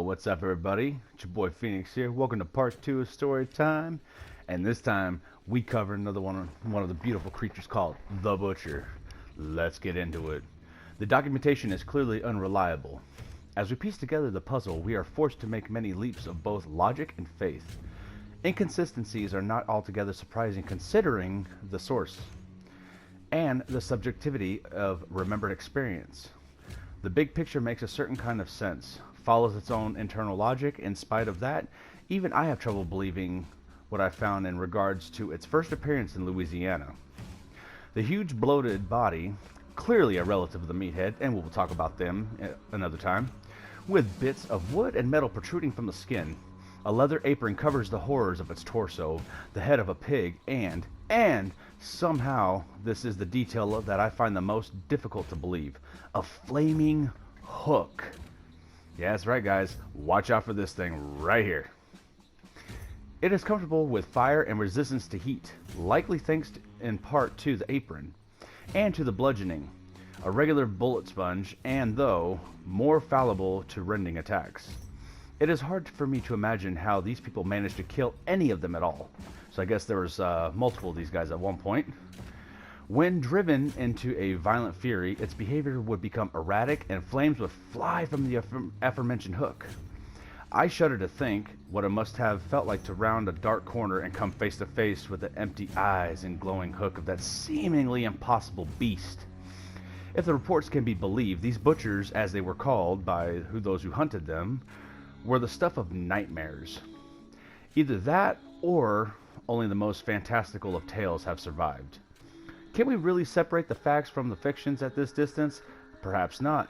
what's up everybody? It's your boy Phoenix here. Welcome to part 2 of Story Time. And this time we cover another one of the beautiful creatures called the Butcher. Let's get into it. The documentation is clearly unreliable. As we piece together the puzzle, we are forced to make many leaps of both logic and faith. Inconsistencies are not altogether surprising considering the source and the subjectivity of remembered experience. The big picture makes a certain kind of sense, follows its own internal logic. In spite of that, even I have trouble believing what I found in regards to its first appearance in Louisiana. The huge bloated body, clearly a relative of the meathead, and we'll talk about them another time, with bits of wood and metal protruding from the skin. A leather apron covers the horrors of its torso, the head of a pig, and somehow this is the detail that I find the most difficult to believe, a flaming hook. Yeah, that's right guys, watch out for this thing right here. It is comfortable with fire and resistance to heat, likely thanks in part to the apron, and to the bludgeoning, a regular bullet sponge, and though more fallible to rending attacks. It is hard for me to imagine how these people managed to kill any of them at all. So I guess there was multiple of these guys at one point. When driven into a violent fury, its behavior would become erratic and flames would fly from the aforementioned hook. I shudder to think what it must have felt like to round a dark corner and come face to face with the empty eyes and glowing hook of that seemingly impossible beast. If the reports can be believed, these butchers, as they were called by those who hunted them, were the stuff of nightmares. Either that, or only the most fantastical of tales have survived. Can we really separate the facts from the fictions at this distance? Perhaps not,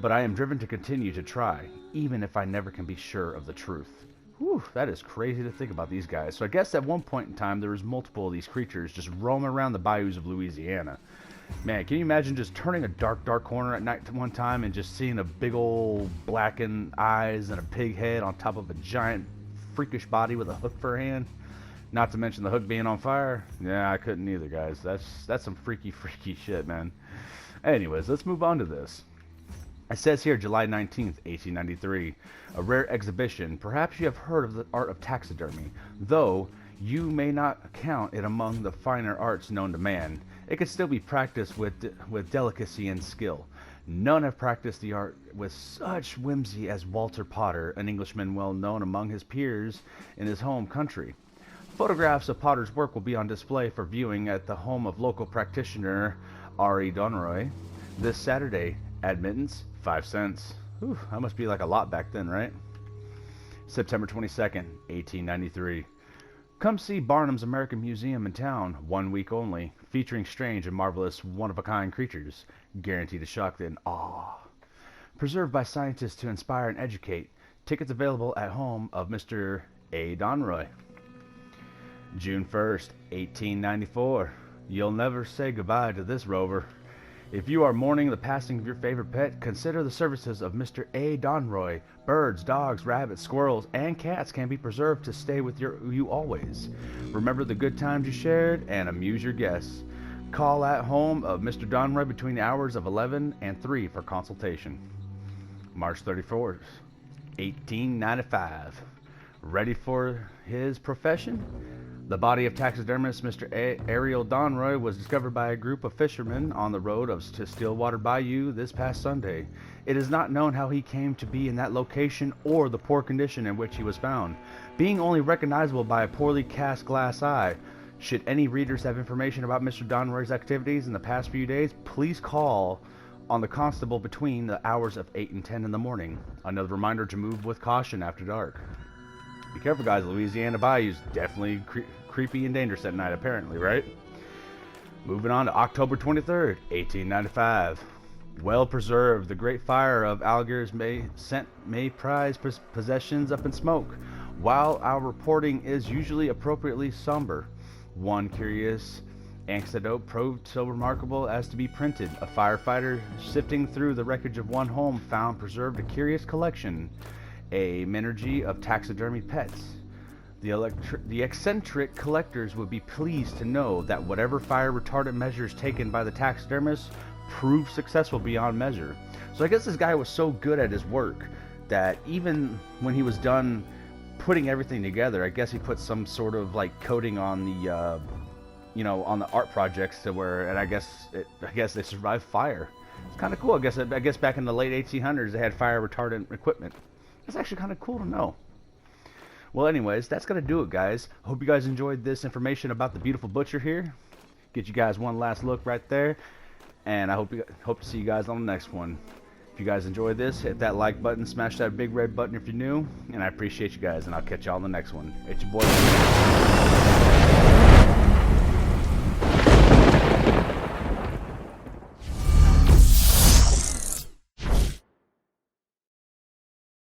but I am driven to continue to try, even if I never can be sure of the truth. Whew, that is crazy to think about these guys. So I guess at one point in time there was multiple of these creatures just roaming around the bayous of Louisiana. Man, can you imagine just turning a dark corner at night one time and just seeing a big old blackened eyes and a pig head on top of a giant freakish body with a hook for a hand? Not to mention the hook being on fire. Yeah, I couldn't either, guys. That's some freaky shit, man. Anyways, let's move on to this. It says here July 19th, 1893. A rare exhibition. Perhaps you have heard of the art of taxidermy, though you may not count it among the finer arts known to man. It can still be practiced with delicacy and skill. None have practiced the art with such whimsy as Walter Potter, an Englishman well known among his peers in his home country. Photographs of Potter's work will be on display for viewing at the home of local practitioner R.E. Donroy this Saturday. Admittance, 5 cents. Whew, that must be like a lot back then, right? September 22nd, 1893. Come see Barnum's American Museum in town, 1 week only, featuring strange and marvelous one-of-a-kind creatures, guaranteed to shock and awe. Preserved by scientists to inspire and educate. Tickets available at home of Mr. A. Donroy. June 1st, 1894. You'll never say goodbye to this rover. If you are mourning the passing of your favorite pet, consider the services of Mr. A. Donroy. Birds, dogs, rabbits, squirrels, and cats can be preserved to stay with you always. Remember the good times you shared and amuse your guests. Call at home of Mr. Donroy between the hours of 11 and 3 for consultation. March 31st, 1895. Ready for his profession? The body of taxidermist Mr. Ariel Donroy was discovered by a group of fishermen on the road to Stillwater Bayou this past Sunday. It is not known how he came to be in that location or the poor condition in which he was found, being only recognizable by a poorly cast glass eye. Should any readers have information about Mr. Donroy's activities in the past few days, please call on the constable between the hours of 8 and 10 in the morning. Another reminder to move with caution after dark. Be careful guys, Louisiana Bayou's definitely creepy and dangerous at night apparently, right? Moving on to October 23rd, 1895. Well preserved, the Great Fire of Algiers may prize possessions up in smoke, while our reporting is usually appropriately somber. One curious anecdote proved so remarkable as to be printed. A firefighter sifting through the wreckage of one home found preserved a curious collection, a menagerie of taxidermy pets. The eccentric collectors would be pleased to know that whatever fire retardant measures taken by the taxidermist proved successful beyond measure. So I guess this guy was so good at his work that even when he was done putting everything together, I guess he put some sort of like coating on the on the art projects to where, and I guess they survived fire. It's kind of cool. I guess back in the late 1800s they had fire retardant equipment. That's actually kind of cool to know. Well, anyways, that's gonna do it, guys. I hope you guys enjoyed this information about the beautiful butcher here. Get you guys one last look right there, and I hope to see you guys on the next one. If you guys enjoyed this, hit that like button, smash that big red button if you're new, and I appreciate you guys, and I'll catch y'all on the next one. It's your boy.